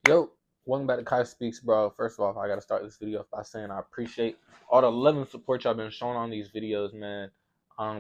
Yo, welcome back to Kai Speaks, bro. First of all, I gotta start this video by saying I appreciate all the love and support y'all been showing on these videos, man.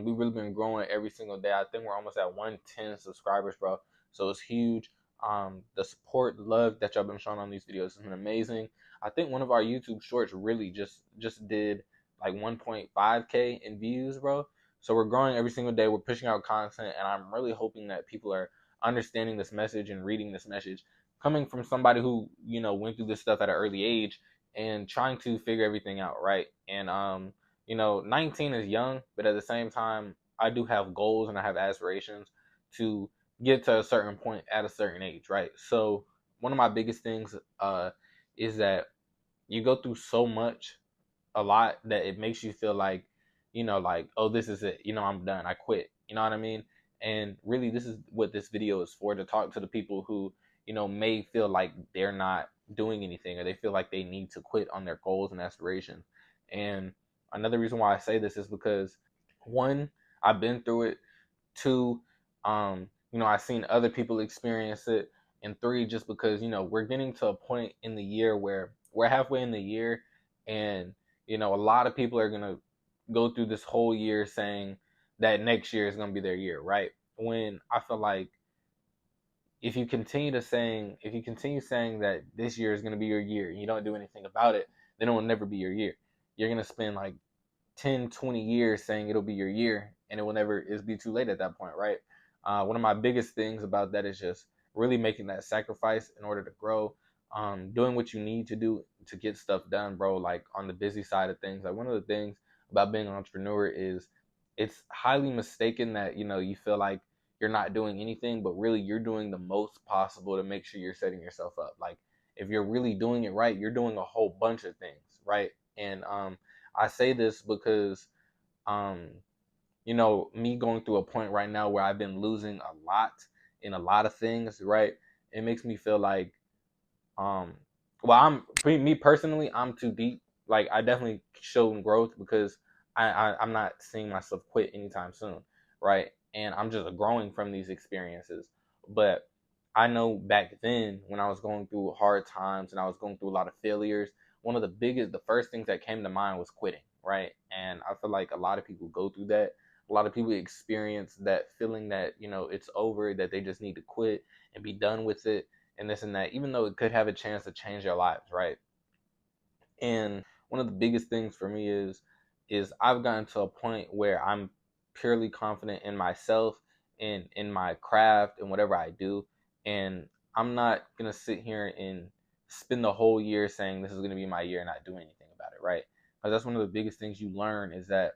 We've really been growing every single day. I think we're almost at 110 subscribers, bro. So it's huge. The support, the love that y'all been showing on these videos has been amazing. I think one of our YouTube shorts really just did like 1.5K in views, bro. So we're growing every single day. We're pushing out content, and I'm really hoping that people are understanding this message and reading this message coming from somebody who went through this stuff at an early age and trying to figure everything out, right? And 19 is young, but at the same time I do have goals and I have aspirations to get to a certain point at a certain age, right? So one of my biggest things is that you go through so much a lot that it makes you feel like, like, oh, this is it, I'm done, I quit, you know what I mean? And really, this is what this video is for, to talk to the people who, may feel like they're not doing anything, or they feel like they need to quit on their goals and aspirations. And another reason why I say this is because, one, I've been through it. Two, I've seen other people experience it. And three, just because, we're getting to a point in the year where we're halfway in the year, and a lot of people are gonna go through this whole year saying that next year is gonna be their year, right? When I feel like if you continue saying that this year is gonna be your year and you don't do anything about it, then it will never be your year. You're gonna spend like 10, 20 years saying it'll be your year, and it will never is be too late at that point, right? One of my biggest things about that is just really making that sacrifice in order to grow, doing what you need to do to get stuff done, bro. Like on the busy side of things, like one of the things about being an entrepreneur is it's highly mistaken that you feel like you're not doing anything, but really you're doing the most possible to make sure you're setting yourself up. Like if you're really doing it right, you're doing a whole bunch of things, right? And I say this because, um, me going through a point right now where I've been losing a lot in a lot of things, right? It makes me feel like, um, well, me personally, I'm too deep. Like I definitely showed growth because I'm not seeing myself quit anytime soon, right? And I'm just growing from these experiences. But I know back then when I was going through hard times and I was going through a lot of failures, the first things that came to mind was quitting, right? And I feel like a lot of people go through that. A lot of people experience that feeling that, it's over, that they just need to quit and be done with it and this and that, even though it could have a chance to change their lives, right? And one of the biggest things for me is I've gotten to a point where I'm purely confident in myself and in my craft and whatever I do. And I'm not gonna sit here and spend the whole year saying this is gonna be my year and not do anything about it, right? Because that's one of the biggest things you learn, is that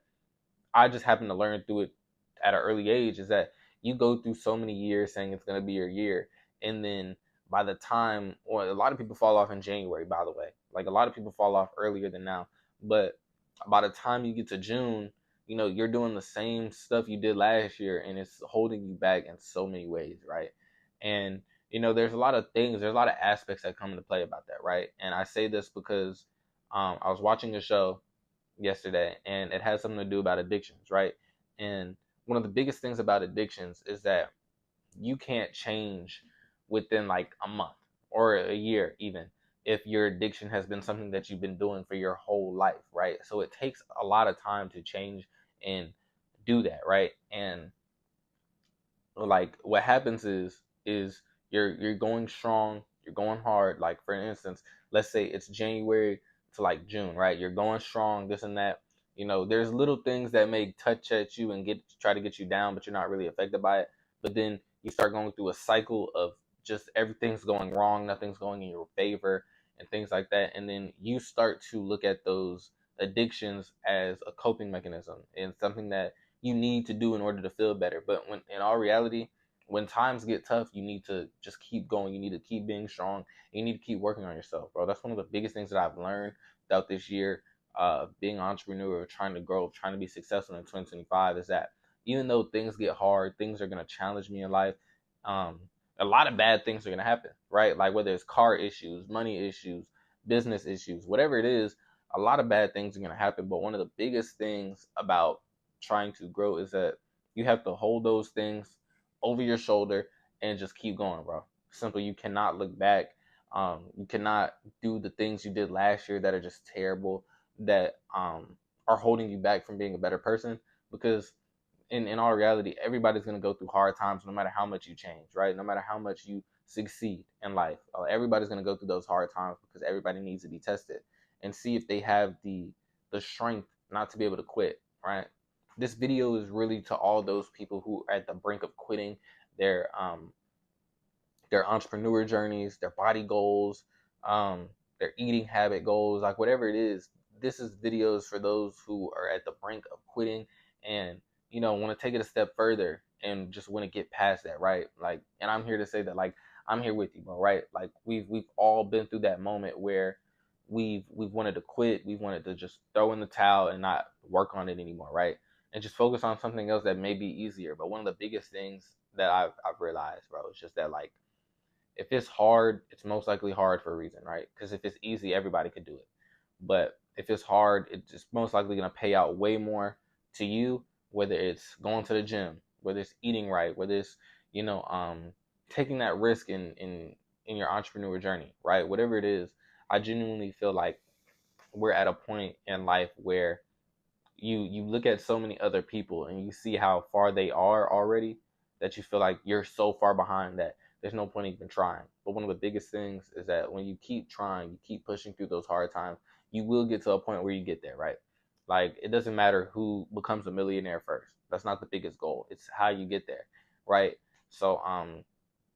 I just happened to learn through it at an early age, is that you go through so many years saying it's going to be your year, and then by the time, or a lot of people fall off in January, by the way, like a lot of people fall off earlier than now, but by the time you get to June, you're doing the same stuff you did last year, and it's holding you back in so many ways, right? And there's a lot of things, there's a lot of aspects that come into play about that, right? And I say this because I was watching a show yesterday, and it has something to do about addictions, right? And one of the biggest things about addictions is that you can't change within like a month or a year, even if your addiction has been something that you've been doing for your whole life, right? So it takes a lot of time to change and do that, right? And like what happens is you're going strong, you're going hard. Like for instance, let's say it's January to like June, right? You're going strong, this and that. There's little things that may touch at you and try to get you down, but you're not really affected by it. But then you start going through a cycle of just everything's going wrong, nothing's going in your favor, and things like that. And then you start to look at those addictions as a coping mechanism and something that you need to do in order to feel better. But when in all reality, when times get tough, you need to just keep going. You need to keep being strong. You need to keep working on yourself, bro. That's one of the biggest things that I've learned throughout this year, being an entrepreneur, trying to grow, trying to be successful in 2025, is that even though things get hard, things are going to challenge me in life. Um, a lot of bad things are going to happen, right? Like whether it's car issues, money issues, business issues, whatever it is, a lot of bad things are going to happen. But one of the biggest things about trying to grow is that you have to hold those things over your shoulder and just keep going, bro. Simply, you cannot look back. You cannot do the things you did last year that are just terrible, that are holding you back from being a better person. Because in all reality, everybody's going to go through hard times no matter how much you change, right? No matter how much you succeed in life. Everybody's going to go through those hard times because everybody needs to be tested and see if they have the strength not to be able to quit, right? This video is really to all those people who are at the brink of quitting their their entrepreneur journeys, their body goals, their eating habit goals, like whatever it is. This is videos for those who are at the brink of quitting and want to take it a step further and just want to get past that, right? Like, and I'm here to say that, like, I'm here with you, bro, right? Like, we've all been through that moment where we've wanted to quit, we've wanted to just throw in the towel and not work on it anymore, right? And just focus on something else that may be easier. But one of the biggest things that I've realized, bro, is just that, like, if it's hard, it's most likely hard for a reason, right? Because if it's easy, everybody could do it. But if it's hard, it's most likely going to pay out way more to you, whether it's going to the gym, whether it's eating right, whether it's, taking that risk in your entrepreneur journey, right? Whatever it is, I genuinely feel like we're at a point in life where you look at so many other people and you see how far they are already, that you feel like you're so far behind that there's no point even trying. But one of the biggest things is that when you keep trying, you keep pushing through those hard times, you will get to a point where you get there, right? Like, it doesn't matter who becomes a millionaire first. That's not the biggest goal. It's how you get there, right? So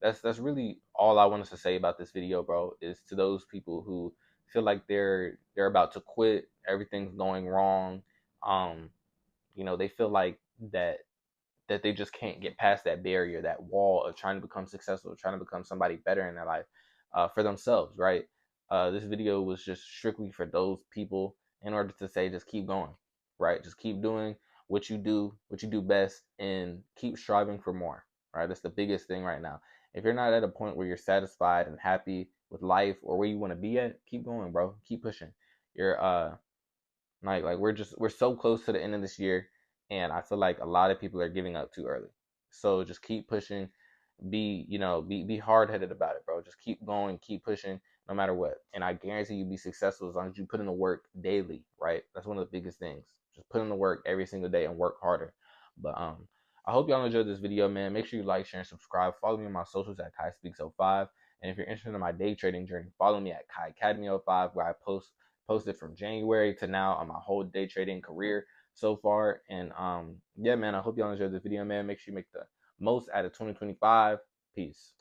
that's really all I wanted to say about this video, bro, is to those people who feel like they're about to quit, everything's going wrong. um they feel like that they just can't get past that barrier, that wall of trying to become successful, trying to become somebody better in their life, for themselves, right? This video was just strictly for those people, in order to say, just keep going, right? Just keep doing what you do best, and keep striving for more, right? That's the biggest thing right now. If you're not at a point where you're satisfied and happy with life, or where you want to be at, keep going, bro. Keep pushing. You're like we're so close to the end of this year, and I feel like a lot of people are giving up too early. So just keep pushing. Be hard headed about it, bro. Just keep going, keep pushing, no matter what. And I guarantee you'll be successful as long as you put in the work daily, right? That's one of the biggest things. Just put in the work every single day and work harder. But I hope y'all enjoyed this video, man. Make sure you like, share, and subscribe. Follow me on my socials at Kai Speaks 05. And if you're interested in my day trading journey, follow me at Kai Academy 05, where I posted from January to now on my whole day trading career so far. And yeah, man, I hope y'all enjoyed this video, man. Make sure you make the most out of 2025. Peace.